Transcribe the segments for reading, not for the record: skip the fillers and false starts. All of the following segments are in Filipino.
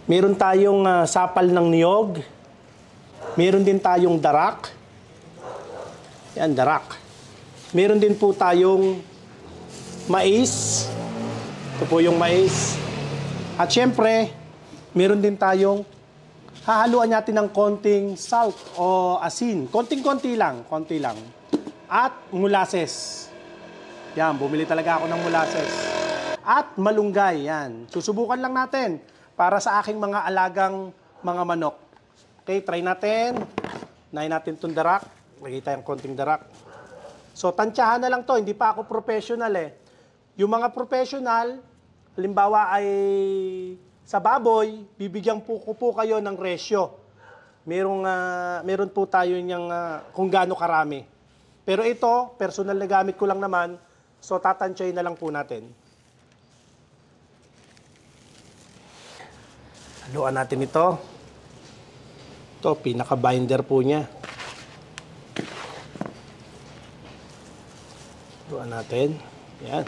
Meron tayong sapal ng niyog. Meron din tayong darak. Yan, darak. Meron din po tayong mais. Ito po yung mais. At syempre, meron din tayong hahaluan natin ng konting salt o asin. Konting-konti lang, konti lang. At molasses. Yan, bumili talaga ako ng molasses. At malunggay, yan. Susubukan lang natin para sa aking mga alagang mga manok. Okay, try natin. Unahin natin itong darak. Lagay tayong konting darak. So, tansyahan na lang to. Hindi pa ako professional eh. Yung mga professional, halimbawa ay sa baboy, bibigyan po ko po kayo ng ratio. Meron po tayo niyang kung gaano karami. Pero ito, personal na gamit ko lang naman. So, tatansyahin na lang po natin. Haluan natin ito. Ito, pinaka-binder po niya. Haluan natin. Yan.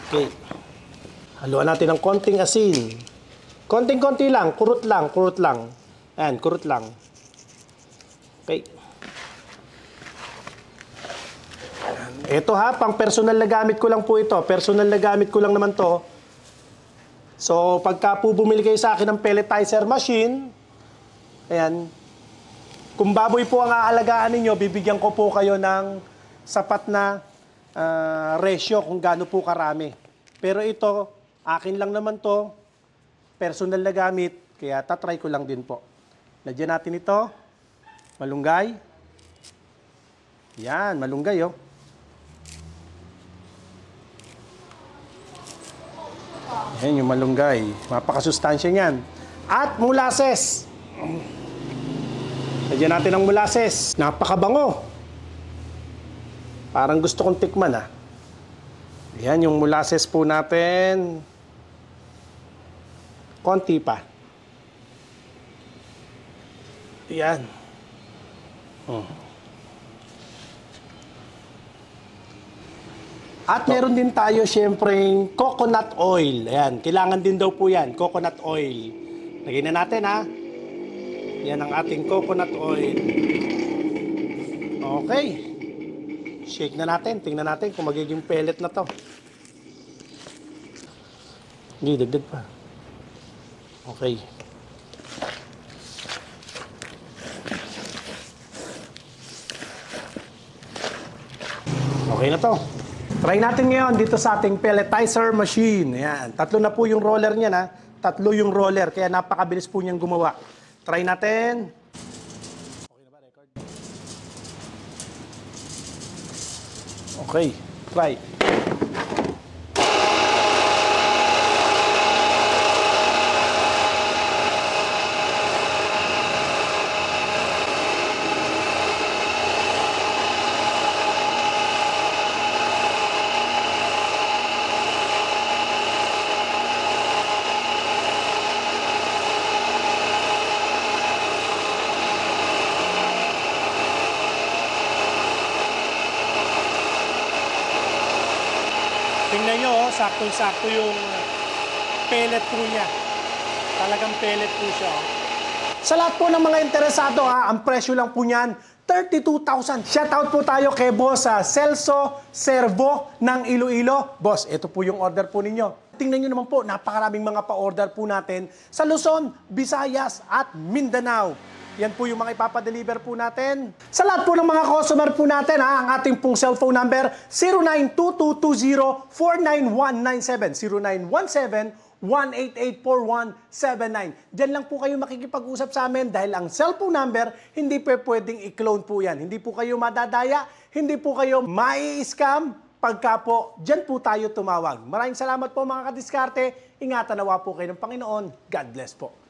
Okay. Haluan natin ng konting asin. Konting-konti lang. Kurot lang. Kurot lang. Yan, kurot lang. Okay. Ito ha, pang personal na gamit ko lang po ito. Personal na gamit ko lang naman to. So, pagka po bumili kayo sa akin ng pelletizer machine, ayan, kung baboy po ang aalagaan ninyo, bibigyan ko po kayo ng sapat na ratio kung gaano po karami. Pero ito, akin lang naman to, personal na gamit, kaya tatry ko lang din po. Lagyan natin ito, malunggay. Yan, malunggay oh. Yan yung malunggay. Mapakasustansya niyan. At molasses. Lagyan natin ng molasses. Napakabango. Parang gusto kong tikman ah. Yan yung molasses po natin. Konti pa. Yan. At meron din tayo siyempre coconut oil. Ayan, kailangan din daw po yan, coconut oil. Lagyan na natin ha. Yan ang ating coconut oil. Okay. Shake na natin. Tingnan natin kung magiging pellet na to. Hindi, dagdag pa. Okay. Okay na to. Try natin ngayon dito sa ating pelletizer machine. Ayan. Tatlo na po yung roller niya na. Tatlo yung roller. Kaya napakabilis po niyang gumawa. Try natin. Okay na ba? Record? Okay. Try. Tingnan nyo, oh, saktong-sakto yung pellet po niya. Talagang pellet po siya. Oh. Sa lahat po ng mga interesado, ang presyo lang po niyan, 32,000. Shoutout po tayo kay Boss Celso Servo ng Iloilo. Boss, ito po yung order po ninyo. Tingnan nyo naman po, napakaraming mga pa-order po natin sa Luzon, Visayas at Mindanao. Yan po yung mga ipapadeliver po natin. Sa lahat po ng mga customer po natin, ang ating pong cellphone number, 092220-49197, 0917-1884179. Diyan lang po kayo makikipag-usap sa amin dahil ang cellphone number, hindi po pwedeng i-clone po yan. Hindi po kayo madadaya, hindi po kayo mai-scam. Pagka po, dyan po tayo tumawag. Maraming salamat po mga kadiskarte. Ingatan nawa po kayo ng Panginoon. God bless po.